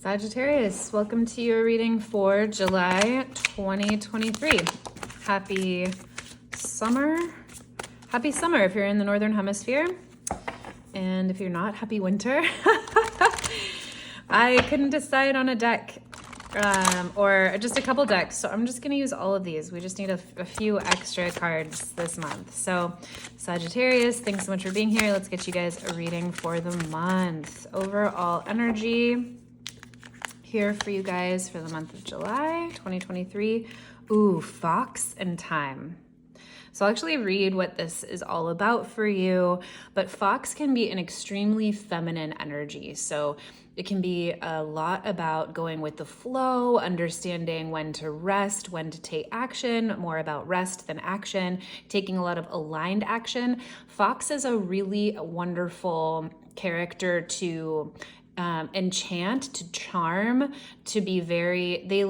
Sagittarius, welcome to your reading for July 2023. Happy summer. Happy summer if you're in the Northern Hemisphere. And if you're not, happy winter. I couldn't decide on a deck or just a couple decks, so I'm just going to use all of these. We just need a few extra cards this month. So Sagittarius, thanks so much for being here. Let's get you guys a reading for the month. Overall energy here for you guys for the month of July 2023. Ooh, Fox and Time. So I'll actually read what this is all about for you, but Fox can be an extremely feminine energy. So it can be a lot about going with the flow, understanding when to rest, when to take action, more about rest than action, taking a lot of aligned action. Fox is a really wonderful character to enchant, to charm, to be very, they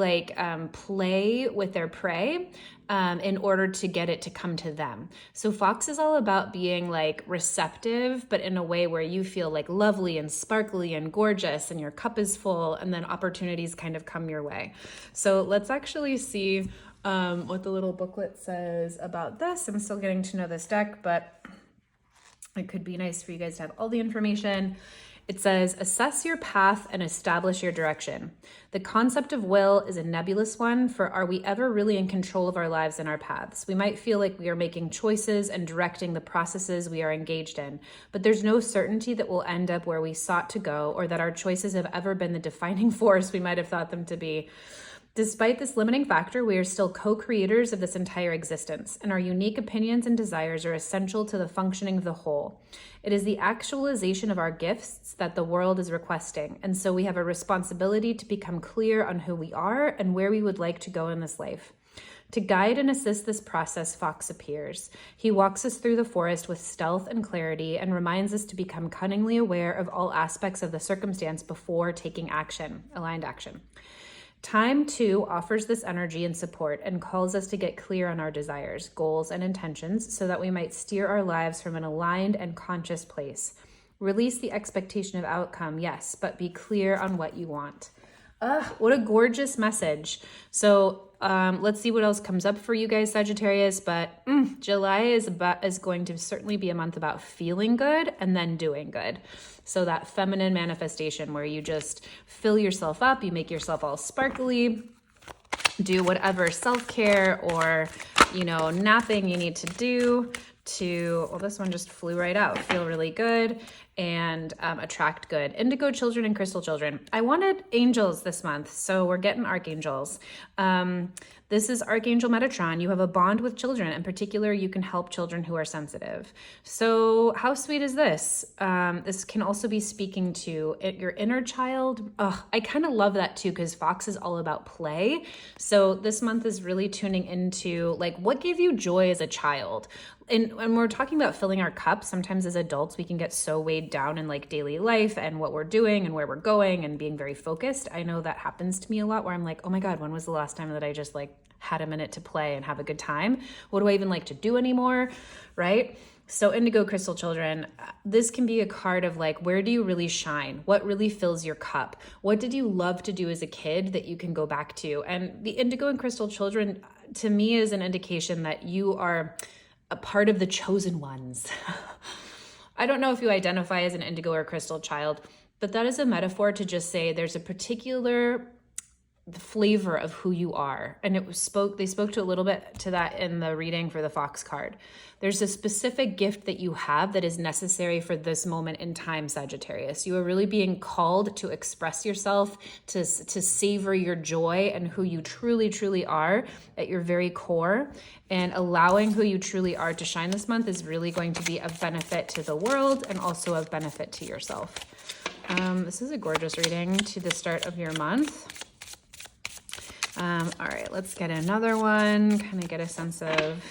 play with their prey in order to get it to come to them. So Fox is all about being like receptive, but in a way where you feel like lovely and sparkly and gorgeous and your cup is full, and then opportunities kind of come your way. So let's actually see what the little booklet says about this. I'm still getting to know this deck, but it could be nice for you guys to have all the information. It says, assess your path and establish your direction. The concept of will is a nebulous one, for are we ever really in control of our lives and our paths? We might feel like we are making choices and directing the processes we are engaged in, but there's no certainty that we'll end up where we sought to go, or that our choices have ever been the defining force we might have thought them to be. Despite this limiting factor, we are still co-creators of this entire existence, and our unique opinions and desires are essential to the functioning of the whole. It is the actualization of our gifts that the world is requesting, and so we have a responsibility to become clear on who we are and where we would like to go in this life. To guide and assist this process, Fox appears. He walks us through the forest with stealth and clarity and reminds us to become cunningly aware of all aspects of the circumstance before taking action, aligned action. Time, too, offers this energy and support and calls us to get clear on our desires, goals, and intentions so that we might steer our lives from an aligned and conscious place. Release the expectation of outcome, yes, but be clear on what you want. What a gorgeous message. So let's see what else comes up for you guys, Sagittarius. But July is going to certainly be a month about feeling good and then doing good. So that feminine manifestation where you just fill yourself up, you make yourself all sparkly, do whatever self-care or, napping you need to do to, well, this one just flew right out, feel really good and attract good. Indigo children and crystal children. I wanted angels this month, so we're getting archangels. This is Archangel Metatron. You have a bond with children. In particular, you can help children who are sensitive. So how sweet is this? This can also be speaking to your inner child. I kind of love that too, because Fox is all about play. So this month is really tuning into what gave you joy as a child. And when we're talking about filling our cup, sometimes as adults, we can get so weighed down in daily life and what we're doing and where we're going and being very focused. I know that happens to me a lot where I'm like, oh my God, when was the last time that I just had a minute to play and have a good time? What do I even like to do anymore? Right? So indigo crystal children, this can be a card of where do you really shine? What really fills your cup? What did you love to do as a kid that you can go back to? And the indigo and crystal children to me is an indication that you are a part of the chosen ones. I don't know if you identify as an indigo or crystal child, but that is a metaphor to just say there's a particular flavor of who you are. And they spoke to a little bit to that in the reading for the Fox card. There's a specific gift that you have that is necessary for this moment in time, Sagittarius. You are really being called to express yourself, to savor your joy and who you truly, truly are at your very core. And allowing who you truly are to shine this month is really going to be of benefit to the world and also of benefit to yourself. This is a gorgeous reading to the start of your month. All right, let's get another one, kind of get a sense of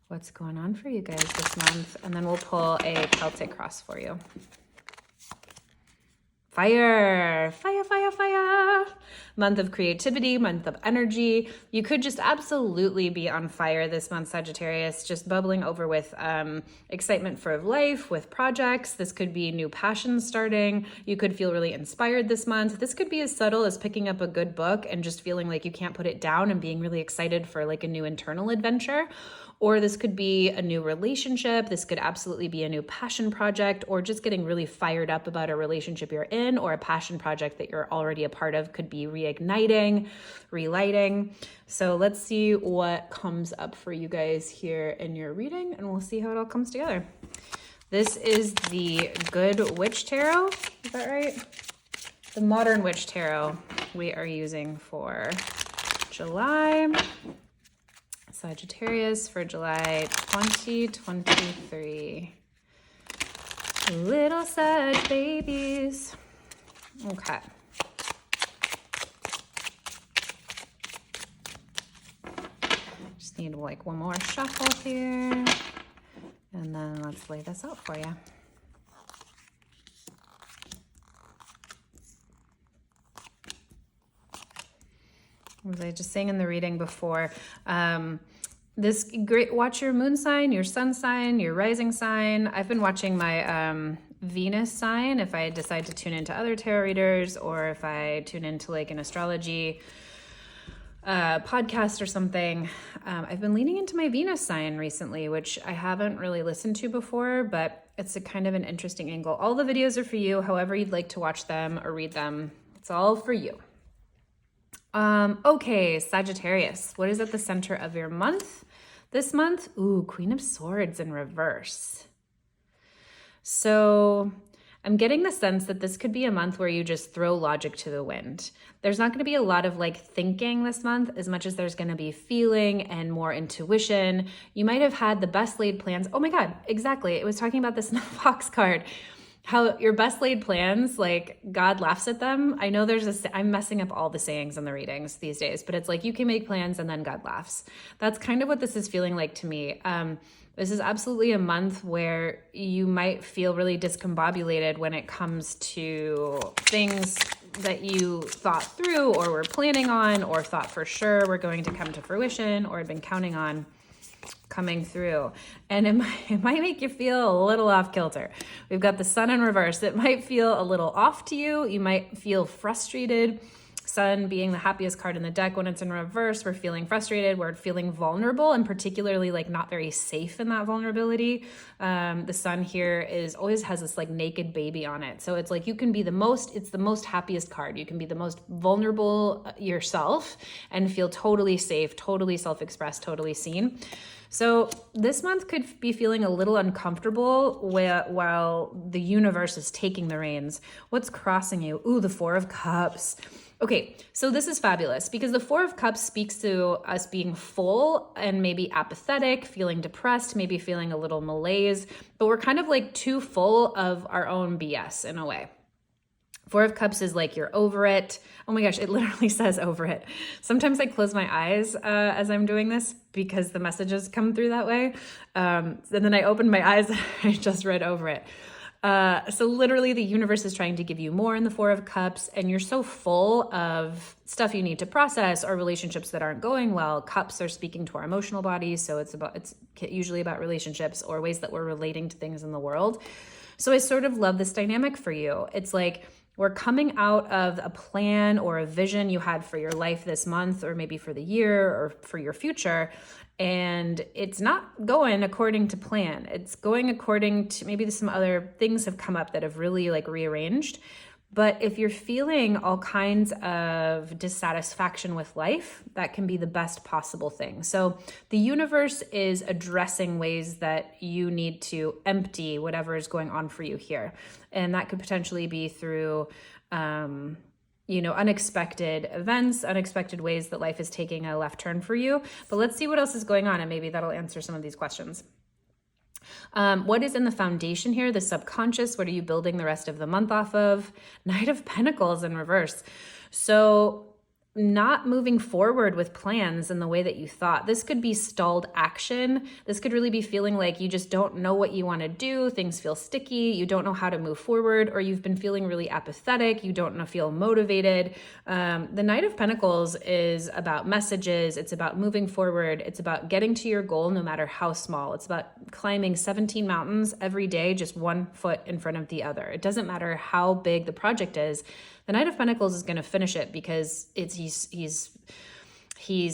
what's going on for you guys this month, and then we'll pull a Celtic cross for you. Fire, fire, fire, fire. month of creativity, month of energy. You could just absolutely be on fire this month, Sagittarius, just bubbling over with excitement for life, with projects. This could be new passions starting. You could feel really inspired this month. This could be as subtle as picking up a good book and just feeling like you can't put it down and being really excited for like a new internal adventure. Or this could be a new relationship. This could absolutely be a new passion project, or just getting really fired up about a relationship you're in, or a passion project that you're already a part of could be reigniting, relighting. So let's see what comes up for you guys here in your reading, and we'll see how it all comes together. This is the Good Witch Tarot. Is that right? The Modern Witch Tarot we are using for July. Sagittarius for July 2023. Little Sag babies. Okay. Just need like one more shuffle here. And then let's lay this out for you. Was I just saying in the reading before, this great, watch your moon sign, your sun sign, your rising sign. I've been watching my Venus sign if I decide to tune into other tarot readers, or if I tune into like an astrology podcast or something. I've been leaning into my Venus sign recently, which I haven't really listened to before, but it's a kind of an interesting angle. All the videos are for you, however you'd like to watch them or read them. It's all for you. Okay, Sagittarius, what is at the center of your month? This month, ooh, Queen of Swords in reverse. So I'm getting the sense that this could be a month where you just throw logic to the wind. There's not going to be a lot of like thinking this month as much as there's going to be feeling and more intuition. You might have had the best laid plans. Oh my God, exactly. It was talking about this in the Fox card. How your best laid plans, like God laughs at them. I know I'm messing up all the sayings in the readings these days, but it's like you can make plans and then God laughs. That's kind of what this is feeling like to me. This is absolutely a month where you might feel really discombobulated when it comes to things that you thought through or were planning on or thought for sure were going to come to fruition or had been counting on coming through. And it might make you feel a little off kilter. We've got the Sun in reverse. It might feel a little off to you. You might feel frustrated. Sun being the happiest card in the deck. When it's in reverse, we're feeling frustrated. We're feeling vulnerable, and particularly like not very safe in that vulnerability. The Sun here always has this like naked baby on it. So it's like you can be it's the most happiest card. You can be the most vulnerable yourself and feel totally safe, totally self-expressed, totally seen. So this month could be feeling a little uncomfortable while the universe is taking the reins. What's crossing you? Ooh, the Four of Cups. Okay, so this is fabulous because the Four of Cups speaks to us being full and maybe apathetic, feeling depressed, maybe feeling a little malaise, but we're kind of like too full of our own BS in a way. Four of Cups is like you're over it. Oh my gosh, it literally says over it. Sometimes I close my eyes as I'm doing this because the messages come through that way. And then I open my eyes and I just read over it. So literally the universe is trying to give you more in the Four of Cups, and you're so full of stuff you need to process or relationships that aren't going well. Cups are speaking to our emotional bodies. So it's usually about relationships or ways that we're relating to things in the world. So I sort of love this dynamic for you. It's like, we're coming out of a plan or a vision you had for your life this month, or maybe for the year or for your future. And it's not going according to plan. It's going according to maybe some other things have come up that have really like rearranged. But if you're feeling all kinds of dissatisfaction with life, that can be the best possible thing. So the universe is addressing ways that you need to empty whatever is going on for you here. And that could potentially be through, unexpected events, unexpected ways that life is taking a left turn for you. But let's see what else is going on, and maybe that'll answer some of these questions. What is in the foundation here? The subconscious. What are you building the rest of the month off of? Knight of Pentacles in reverse. So not moving forward with plans in the way that you thought. This could be stalled action. This could really be feeling like you just don't know what you want to do. Things feel sticky. You don't know how to move forward, or you've been feeling really apathetic. You don't feel motivated. The Knight of Pentacles is about messages. It's about moving forward. It's about getting to your goal no matter how small. It's about climbing 17 mountains every day, just one foot in front of the other. It doesn't matter how big the project is. The Knight of Pentacles is going to finish it because he's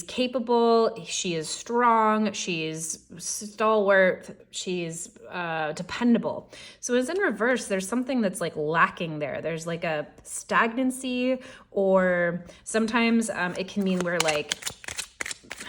capable, she is strong, she's stalwart, she's dependable. So as in reverse, there's something that's like lacking there. There's like a stagnancy, or sometimes it can mean where like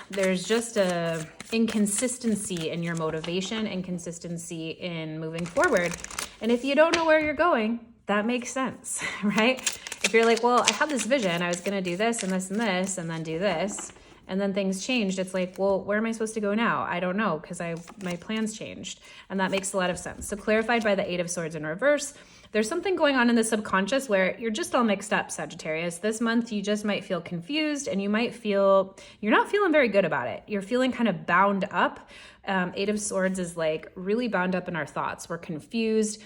there's just a inconsistency in your motivation, inconsistency in moving forward. And if you don't know where you're going, that makes sense, right? If you're like, well, I had this vision, I was going to do this and this and this, and then do this, and then things changed. It's like, well, where am I supposed to go now? I don't know, because my plans changed. And that makes a lot of sense. So clarified by the Eight of Swords in reverse. There's something going on in the subconscious where you're just all mixed up, Sagittarius. This month, you just might feel confused, and you might feel, you're not feeling very good about it. You're feeling kind of bound up. Eight of Swords is like really bound up in our thoughts. We're confused.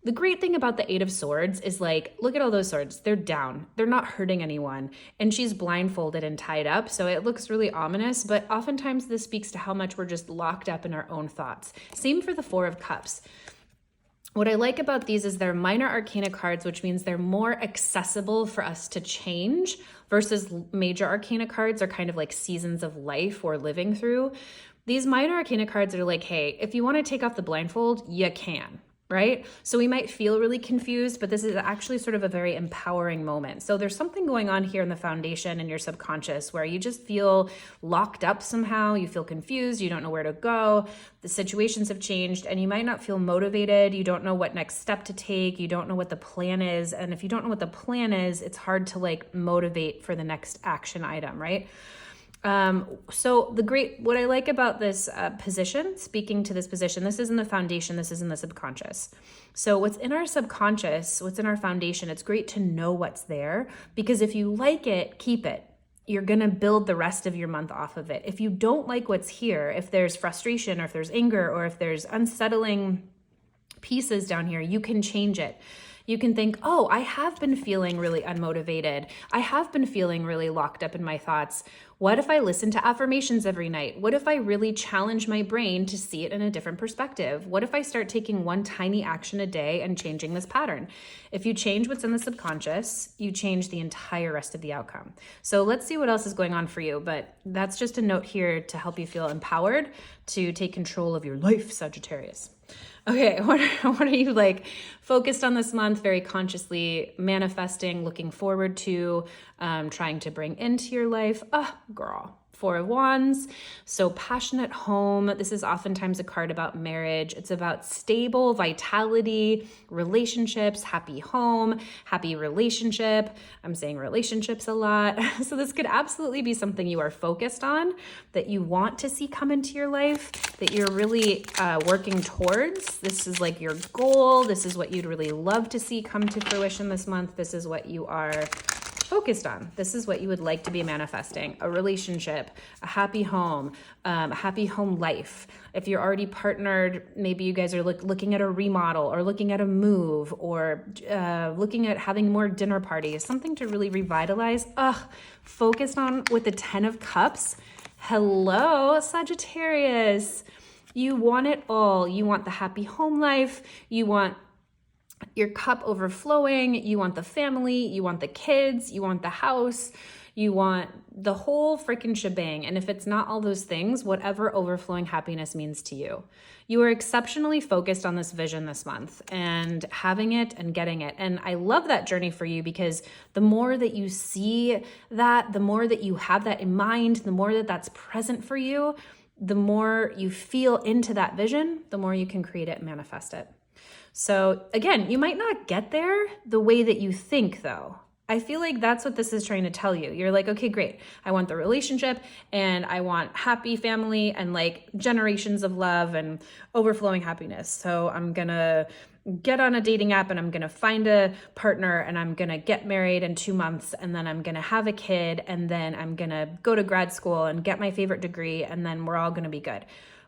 The great thing about the Eight of Swords is like, look at all those swords. They're down. They're not hurting anyone. And she's blindfolded and tied up. So it looks really ominous, but oftentimes this speaks to how much we're just locked up in our own thoughts. Same for the Four of Cups. What I like about these is they're minor arcana cards, which means they're more accessible for us to change, versus major arcana cards are kind of like seasons of life we're living through. These minor arcana cards are like, hey, if you want to take off the blindfold, you can. Right? So we might feel really confused, but this is actually sort of a very empowering moment. So there's something going on here in the foundation in your subconscious where you just feel locked up somehow. You feel confused. You don't know where to go. The situations have changed and you might not feel motivated. You don't know what next step to take. You don't know what the plan is. And if you don't know what the plan is, it's hard to like motivate for the next action item, right? So what I like about this position, speaking to this position, this is in the foundation, this is in the subconscious. So what's in our subconscious, what's in our foundation, it's great to know what's there, because if you like it, keep it. You're going to build the rest of your month off of it. If you don't like what's here, if there's frustration or if there's anger or if there's unsettling pieces down here, you can change it. You can think, oh, I have been feeling really unmotivated. I have been feeling really locked up in my thoughts. What if I listen to affirmations every night? What if I really challenge my brain to see it in a different perspective? What if I start taking one tiny action a day and changing this pattern? If you change what's in the subconscious, you change the entire rest of the outcome. So let's see what else is going on for you. But that's just a note here to help you feel empowered to take control of your life, Sagittarius. Okay, what are you like focused on this month, very consciously manifesting, looking forward to, trying to bring into your life? Girl. Four of Wands, so passionate home. This is oftentimes a card about marriage. It's about stable vitality, relationships, happy home, happy relationship. I'm saying relationships a lot. So this could absolutely be something you are focused on, that you want to see come into your life, that you're really working towards. This is like your goal. This is what you'd really love to see come to fruition this month. This is what you are focused on. This is what you would like to be manifesting: a relationship, a happy home life. If you're already partnered, maybe you guys are looking at a remodel or looking at a move or looking at having more dinner parties, something to really revitalize. Focused on with the 10 of Cups. Hello, Sagittarius. You want it all. You want the happy home life. You want your cup overflowing, you want the family, you want the kids, you want the house, you want the whole freaking shebang. And if it's not all those things, whatever overflowing happiness means to you, you are exceptionally focused on this vision this month and having it and getting it. And I love that journey for you, because the more that you see that, the more that you have that in mind, the more that that's present for you, the more you feel into that vision, the more you can create it and manifest it. So again, you might not get there the way that you think though. I feel like that's what this is trying to tell you. You're like, okay, great. I want the relationship and I want happy family and like generations of love and overflowing happiness. So I'm gonna get on a dating app and I'm going to find a partner and I'm going to get married in 2 months and then I'm going to have a kid and then I'm going to go to grad school and get my favorite degree and then we're all going to be good.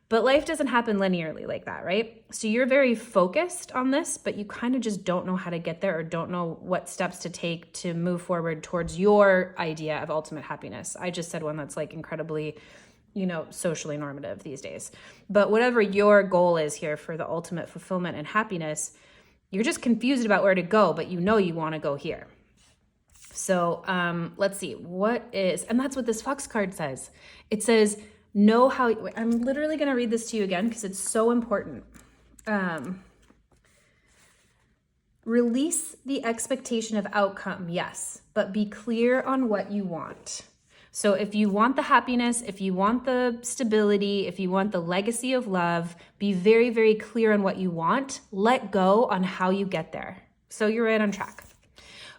But life doesn't happen linearly like that, right? So you're very focused on this, but you kind of just don't know how to get there or don't know what steps to take to move forward towards your idea of ultimate happiness. I just said one that's like incredibly, socially normative these days. But whatever your goal is here for the ultimate fulfillment and happiness, you're just confused about where to go, but you want to go here. So let's see, and that's what this Fox card says. It says, know how, I'm literally going to read this to you again because it's so important. Release the expectation of outcome, yes, but be clear on what you want. So if you want the happiness, if you want the stability, if you want the legacy of love, be very, very clear on what you want. Let go on how you get there. So you're right on track.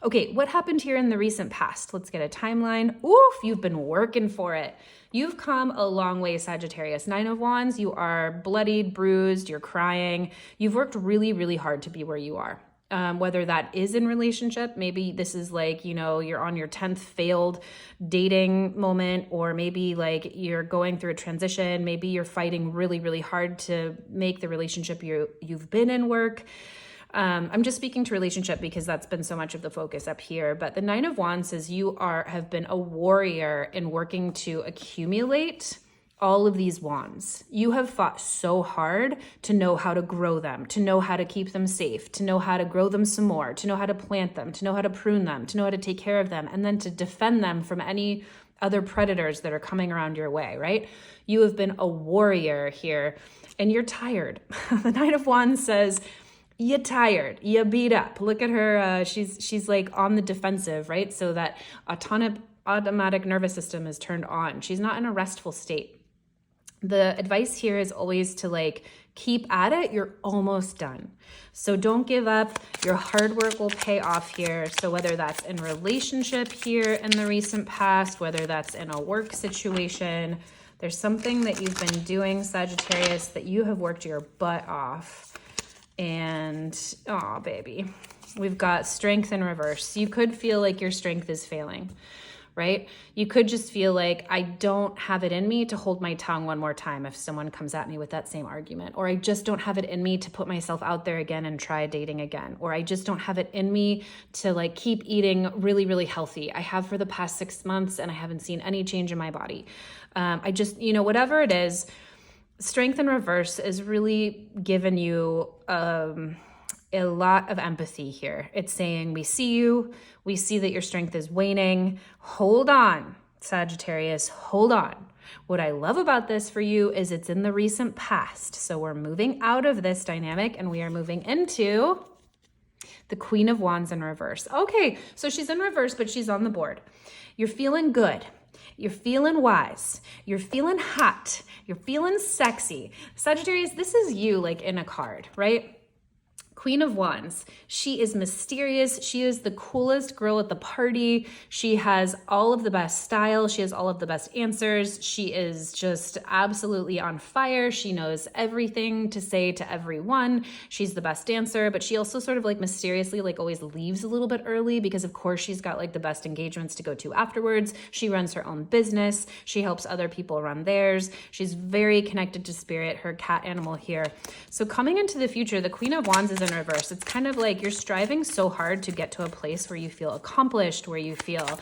Okay, what happened here in the recent past? Let's get a timeline. Oof, you've been working for it. You've come a long way, Sagittarius. 9 of Wands, you are bloodied, bruised, you're crying. You've worked really, really hard to be where you are. Whether that is in relationship, maybe this is like, you're on your 10th failed dating moment, or maybe like you're going through a transition. Maybe you're fighting really, really hard to make the relationship you've been in work. I'm just speaking to relationship because that's been so much of the focus up here. But the 9 of Wands says you have been a warrior in working to accumulate all of these wands. You have fought so hard to know how to grow them, to know how to keep them safe, to know how to grow them some more, to know how to plant them, to know how to prune them, to know how to take care of them, and then to defend them from any other predators that are coming around your way, right? You have been a warrior here and you're tired. The 9 of Wands says, you're tired, you're beat up. Look at her, she's like on the defensive, right? So that automatic nervous system is turned on. She's not in a restful state. The advice here is always to like keep at it. You're almost done. So don't give up. Your hard work will pay off here. So whether that's in relationship here in the recent past, whether that's in a work situation, there's something that you've been doing, Sagittarius, that you have worked your butt off. And, oh, baby, we've got strength in reverse. You could feel like your strength is failing, right? You could just feel like I don't have it in me to hold my tongue one more time if someone comes at me with that same argument, or I just don't have it in me to put myself out there again and try dating again, or I just don't have it in me to like keep eating really, really healthy. I have for the past 6 months and I haven't seen any change in my body. I just, whatever it is, strength in reverse is really giving you a lot of empathy here. It's saying, we see you. We see that your strength is waning. Hold on, Sagittarius, hold on. What I love about this for you is it's in the recent past. So we're moving out of this dynamic and we are moving into the Queen of Wands in reverse. Okay, so she's in reverse, but she's on the board. You're feeling good. You're feeling wise. You're feeling hot. You're feeling sexy. Sagittarius, this is you like in a card, right? Queen of Wands. She is mysterious. She is the coolest girl at the party. She has all of the best style. She has all of the best answers. She is just absolutely on fire. She knows everything to say to everyone. She's the best dancer, but she also sort of like mysteriously like always leaves a little bit early because of course she's got like the best engagements to go to afterwards. She runs her own business. She helps other people run theirs. She's very connected to spirit, her cat animal here. So coming into the future, the Queen of Wands is in reverse. It's kind of like you're striving so hard to get to a place where you feel accomplished, where you feel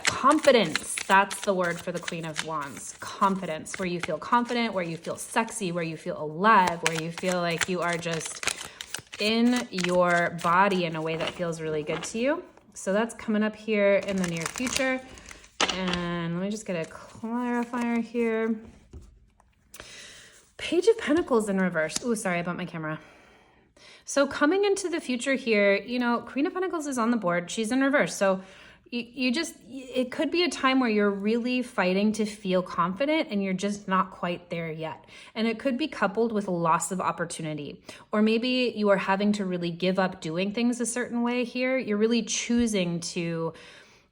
confidence. That's the word for the Queen of Wands. Confidence, where you feel confident, where you feel sexy, where you feel alive, where you feel like you are just in your body in a way that feels really good to you. So that's coming up here in the near future. And let me just get a clarifier here. Page of Pentacles in reverse. Oh, sorry, I bumped my camera. So coming into the future here, Queen of Pentacles is on the board. She's in reverse. So it could be a time where you're really fighting to feel confident and you're just not quite there yet. And it could be coupled with a loss of opportunity. Or maybe you are having to really give up doing things a certain way here. You're really choosing to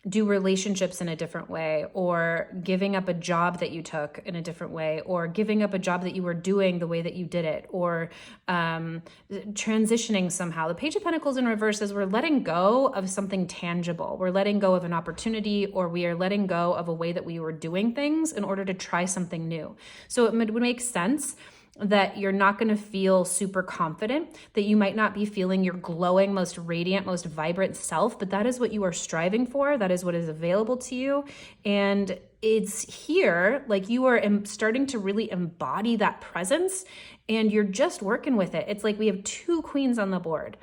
do relationships in a different way, or giving up a job that you took in a different way, or giving up a job that you were doing the way that you did it, or transitioning somehow. The Page of Pentacles in reverse is we're letting go of something tangible. We're letting go of an opportunity, or we are letting go of a way that we were doing things in order to try something new. So it would make sense that you're not going to feel super confident, that you might not be feeling your glowing, most radiant, most vibrant self, but that is what you are striving for. That is what is available to you. And it's here, like you are starting to really embody that presence, and you're just working with it. It's like we have two queens on the board.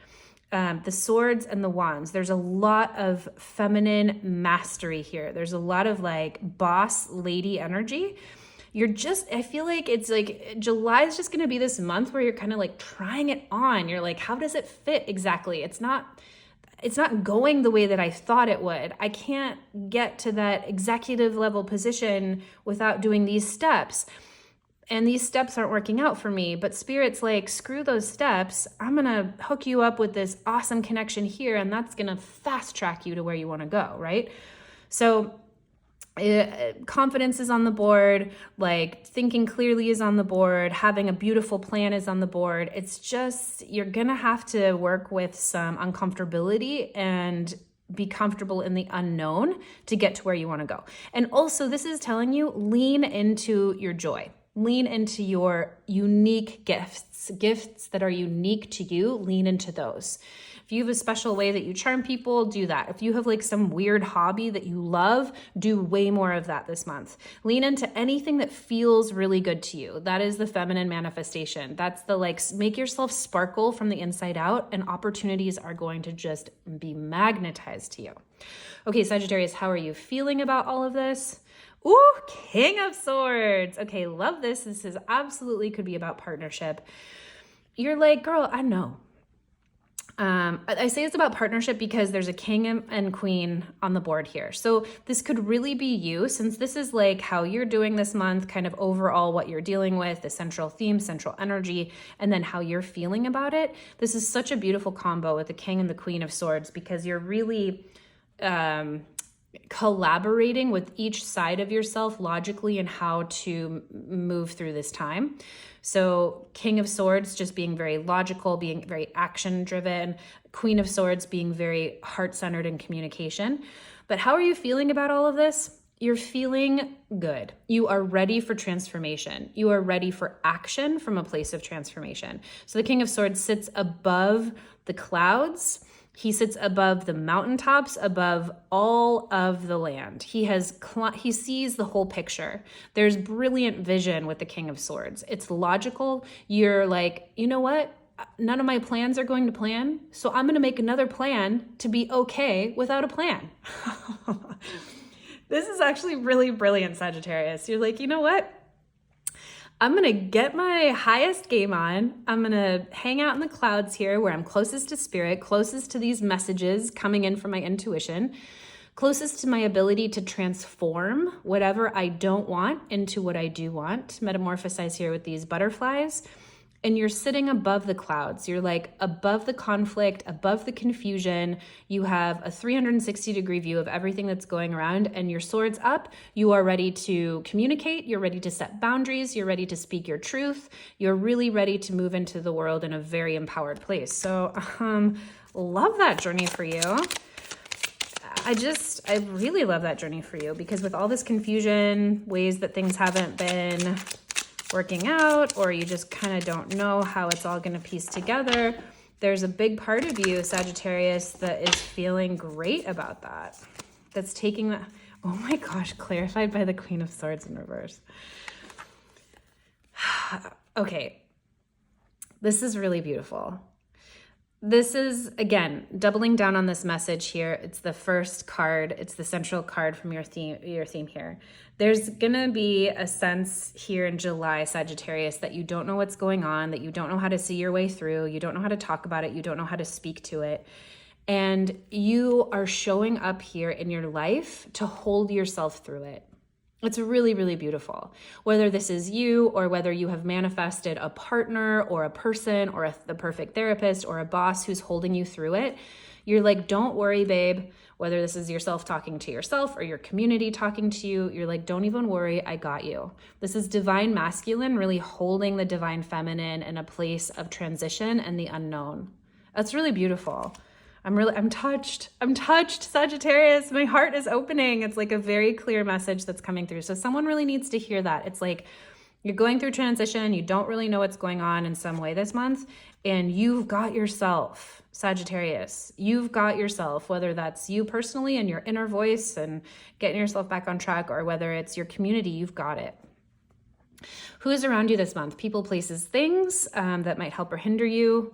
The swords and the wands. There's a lot of feminine mastery here. There's a lot of like boss lady energy. I feel like it's like July is just going to be this month where you're kind of like trying it on. You're like, how does it fit exactly? It's not going the way that I thought it would. I can't get to that executive level position without doing these steps. And these steps aren't working out for me, but Spirit's like, screw those steps. I'm going to hook you up with this awesome connection here, and that's going to fast track you to where you want to go, right? So confidence is on the board, like thinking clearly is on the board, having a beautiful plan is on the board. It's just, you're gonna have to work with some uncomfortability and be comfortable in the unknown to get to where you want to go. And also, this is telling you, lean into your joy. Lean into your unique gifts that are unique to you. Lean into those. If you have a special way that you charm people, do that. If you have like some weird hobby that you love, do way more of that this month. Lean into anything that feels really good to you. That is the feminine manifestation. That's the like, make yourself sparkle from the inside out, and opportunities are going to just be magnetized to you. Okay, Sagittarius, how are you feeling about all of this? Ooh, King of Swords. Okay, love this. This is absolutely could be about partnership. You're like, girl, I know. I say it's about partnership because there's a king and queen on the board here. So this could really be you, since this is like how you're doing this month, kind of overall what you're dealing with, the central theme, central energy, and then how you're feeling about it. This is such a beautiful combo with the king and the queen of swords, because you're really collaborating with each side of yourself logically and how to move through this time. So King of Swords just being very logical, being very action driven, Queen of Swords being very heart-centered in communication. But how are you feeling about all of this? You're feeling good. You are ready for transformation. You are ready for action from a place of transformation. So the King of Swords sits above the clouds. He sits above the mountaintops, above all of the land. He sees the whole picture. There's brilliant vision with the King of Swords. It's logical. You're like, you know what? None of my plans are going to plan, so I'm going to make another plan to be okay without a plan. This is actually really brilliant, Sagittarius. You're like, you know what? I'm going to get my highest game on. I'm going to hang out in the clouds here where I'm closest to spirit, closest to these messages coming in from my intuition, closest to my ability to transform whatever I don't want into what I do want. Metamorphosize here with these butterflies. And you're sitting above the clouds. You're like above the conflict, above the confusion. You have a 360-degree view of everything that's going around, and your sword's up. You are ready to communicate. You're ready to set boundaries. You're ready to speak your truth. You're really ready to move into the world in a very empowered place. So love that journey for you. I really love that journey for you, because with all this confusion, ways that things haven't been working out, or you just kind of don't know how it's all going to piece together, there's a big part of you, Sagittarius, that is feeling great about that. That's taking that. Oh my gosh, clarified by the Queen of Swords in reverse. Okay, this is really beautiful. This is, again, doubling down on this message here. It's the first card. It's the central card from your theme here. There's going to be a sense here in July, Sagittarius, that you don't know what's going on, that you don't know how to see your way through. You don't know how to talk about it. You don't know how to speak to it. And you are showing up here in your life to hold yourself through it. It's really, really beautiful. Whether this is you, or whether you have manifested a partner or a person or the perfect therapist or a boss who's holding you through it, you're like, don't worry, babe. whether this is yourself talking to yourself or your community talking to you, you're like, don't even worry, I got you. This is divine masculine really holding the divine feminine in a place of transition and the unknown. That's really beautiful. I'm touched, Sagittarius. My heart is opening. It's like a very clear message that's coming through. So someone really needs to hear that. It's like you're going through transition. You don't really know what's going on in some way this month, and you've got yourself, Sagittarius. You've got yourself, whether that's you personally and your inner voice and getting yourself back on track, or whether it's your community, you've got it. Who is around you this month? People, places, things that might help or hinder you.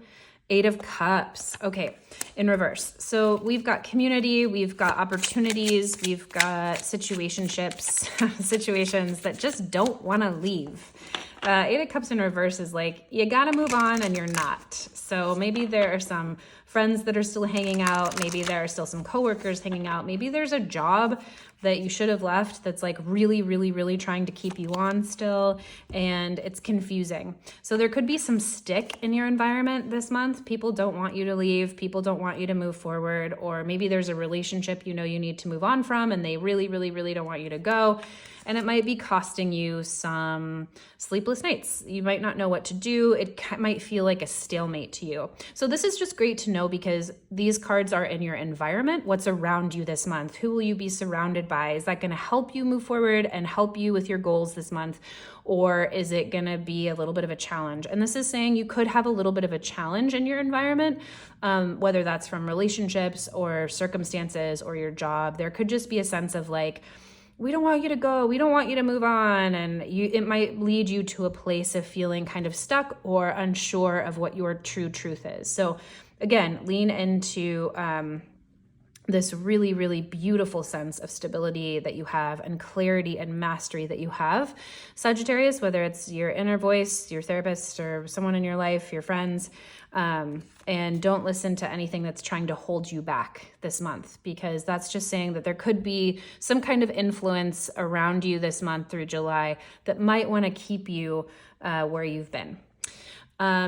8 of Cups. Okay, in reverse. So we've got community, we've got opportunities, we've got situationships, situations that just don't want to leave. 8 of Cups in reverse is like, you got to move on and you're not. So maybe there are some friends that are still hanging out. Maybe there are still some coworkers hanging out. Maybe there's a job that you should have left that's like really, really, really trying to keep you on still, and it's confusing. So there could be some stick in your environment this month. People don't want you to leave. People don't want you to move forward, or maybe there's a relationship you know you need to move on from and they really, really, really don't want you to go. And it might be costing you some sleepless nights. You might not know what to do. It might feel like a stalemate to you. So this is just great to know because these cards are in your environment. What's around you this month? Who will you be surrounded by? Is that going to help you move forward and help you with your goals this month? Or is it going to be a little bit of a challenge? And this is saying you could have a little bit of a challenge in your environment, whether that's from relationships or circumstances or your job. There could just be a sense of like, we don't want you to go. We don't want you to move on. And it might lead you to a place of feeling kind of stuck or unsure of what your true truth is. So again, lean into this really, really beautiful sense of stability that you have and clarity and mastery that you have. Sagittarius, whether it's your inner voice, your therapist, or someone in your life, your friends, and don't listen to anything that's trying to hold you back this month, because that's just saying that there could be some kind of influence around you this month through July that might want to keep you where you've been.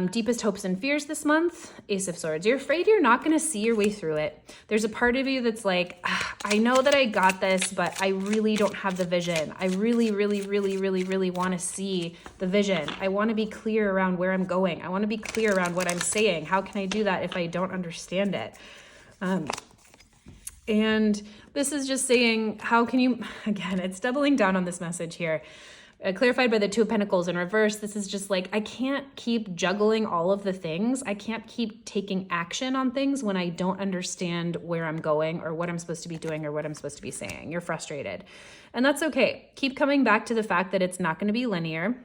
Deepest hopes and fears this month, Ace of Swords. You're afraid you're not going to see your way through it. There's a part of you that's like, I know that I got this, but I really don't have the vision. I really, really, really, really, really want to see the vision. I want to be clear around where I'm going. I want to be clear around what I'm saying. How can I do that if I don't understand it? And this is just saying, how can you, again, it's doubling down on this message here. Clarified by the 2 of Pentacles in reverse, this is just like, I can't keep juggling all of the things. I can't keep taking action on things when I don't understand where I'm going or what I'm supposed to be doing or what I'm supposed to be saying. You're frustrated. And that's okay. Keep coming back to the fact that it's not going to be linear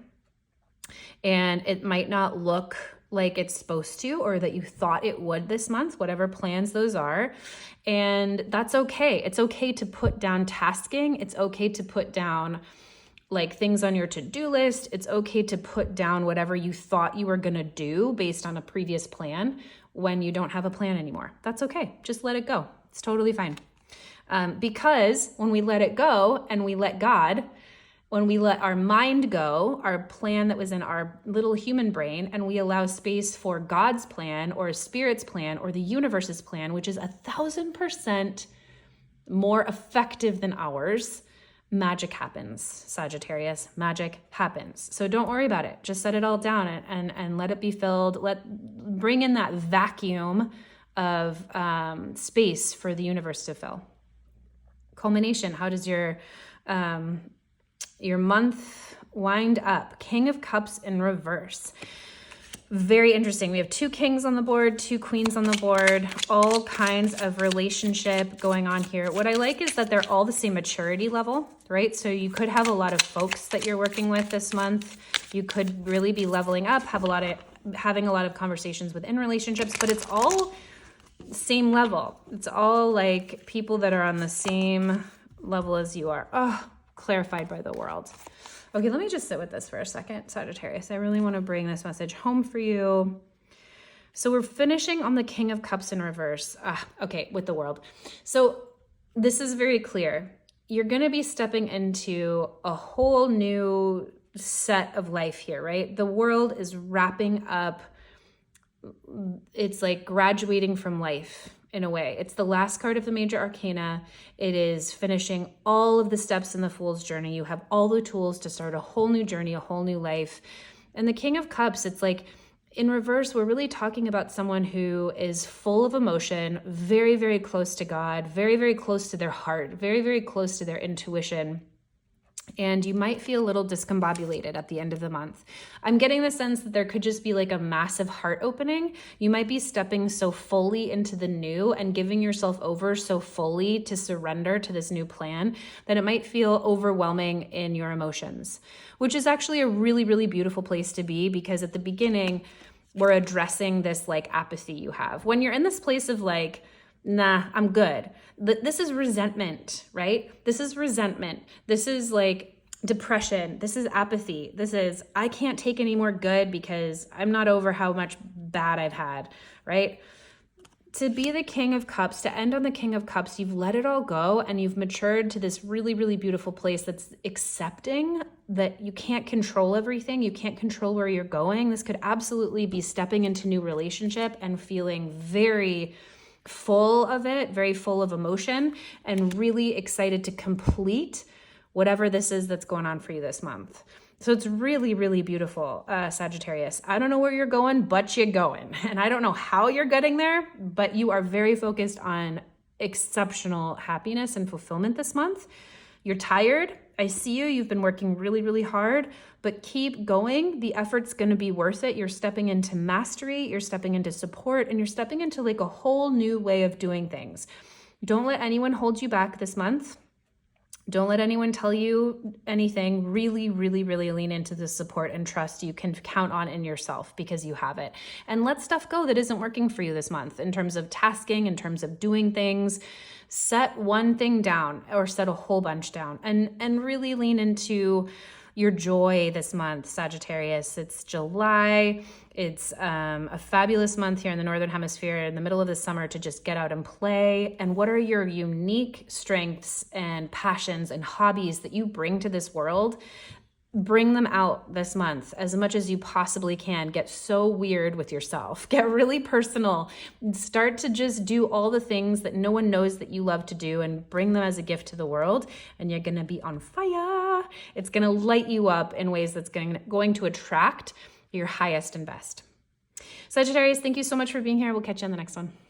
and it might not look like it's supposed to, or that you thought it would this month, whatever plans those are. And that's okay. It's okay to put down tasking. It's okay to put down like things on your to-do list. It's okay to put down whatever you thought you were going to do based on a previous plan when you don't have a plan anymore. That's okay. Just let it go. It's totally fine. Because when we let it go and we let God, when we let our mind go, our plan that was in our little human brain, and we allow space for God's plan or Spirit's plan or the universe's plan, which is 1,000% more effective than ours, magic happens, Sagittarius. Magic happens. So don't worry about it. Just set it all down and let it be filled. Bring in that vacuum of space for the universe to fill. Culmination. How does your month wind up? King of Cups in reverse. Very interesting. We have 2 kings on the board, 2 queens on the board, all kinds of relationship going on here. What I like is that they're all the same maturity level, right? So you could have a lot of folks that you're working with this month. You could really be leveling up, having a lot of conversations within relationships, but it's all same level. It's all like people that are on the same level as you are. Oh, clarified by the world. Okay, let me just sit with this for a second, Sagittarius. I really want to bring this message home for you. So we're finishing on the King of Cups in reverse. Okay, with the world. So this is very clear. You're going to be stepping into a whole new set of life here, right? The world is wrapping up. It's like graduating from life in a way. It's the last card of the major arcana. It is finishing all of the steps in the Fool's journey. You have all the tools to start a whole new journey, a whole new life. And the King of Cups, it's like in reverse, we're really talking about someone who is full of emotion, very, very close to God, very, very close to their heart, very, very close to their intuition. And you might feel a little discombobulated at the end of the month. I'm getting the sense that there could just be like a massive heart opening. You might be stepping so fully into the new and giving yourself over so fully to surrender to this new plan that it might feel overwhelming in your emotions, which is actually a really, really beautiful place to be, because at the beginning, we're addressing this like apathy you have. When you're in this place of like, nah, I'm good. This is resentment, right? This is resentment. This is like depression. This is apathy. This is, I can't take any more good because I'm not over how much bad I've had, right? To be the King of Cups, to end on the King of Cups, you've let it all go and you've matured to this really, really beautiful place that's accepting that you can't control everything. You can't control where you're going. This could absolutely be stepping into new relationship and feeling very full of it, very full of emotion, and really excited to complete whatever this is that's going on for you this month. So it's really, really beautiful, Sagittarius. I don't know where you're going, but you're going. And I don't know how you're getting there, but you are very focused on exceptional happiness and fulfillment this month. You're tired. I see you. You've been working really, really hard, but keep going. The effort's going to be worth it. You're stepping into mastery. You're stepping into support, and you're stepping into like a whole new way of doing things. Don't let anyone hold you back this month. Don't let anyone tell you anything. Really, really, really lean into the support and trust you can count on in yourself, because you have it. And let stuff go that isn't working for you this month in terms of tasking, in terms of doing things. Set one thing down or set a whole bunch down, and really lean into your joy this month, Sagittarius. It's July. It's a fabulous month here in the Northern Hemisphere in the middle of the summer to just get out and play. And what are your unique strengths and passions and hobbies that you bring to this world? Bring them out this month as much as you possibly can. Get so weird with yourself. Get really personal. Start to just do all the things that no one knows that you love to do and bring them as a gift to the world. And you're going to be on fire. It's going to light you up in ways that's going to attract your highest and best. Sagittarius, thank you so much for being here. We'll catch you on the next one.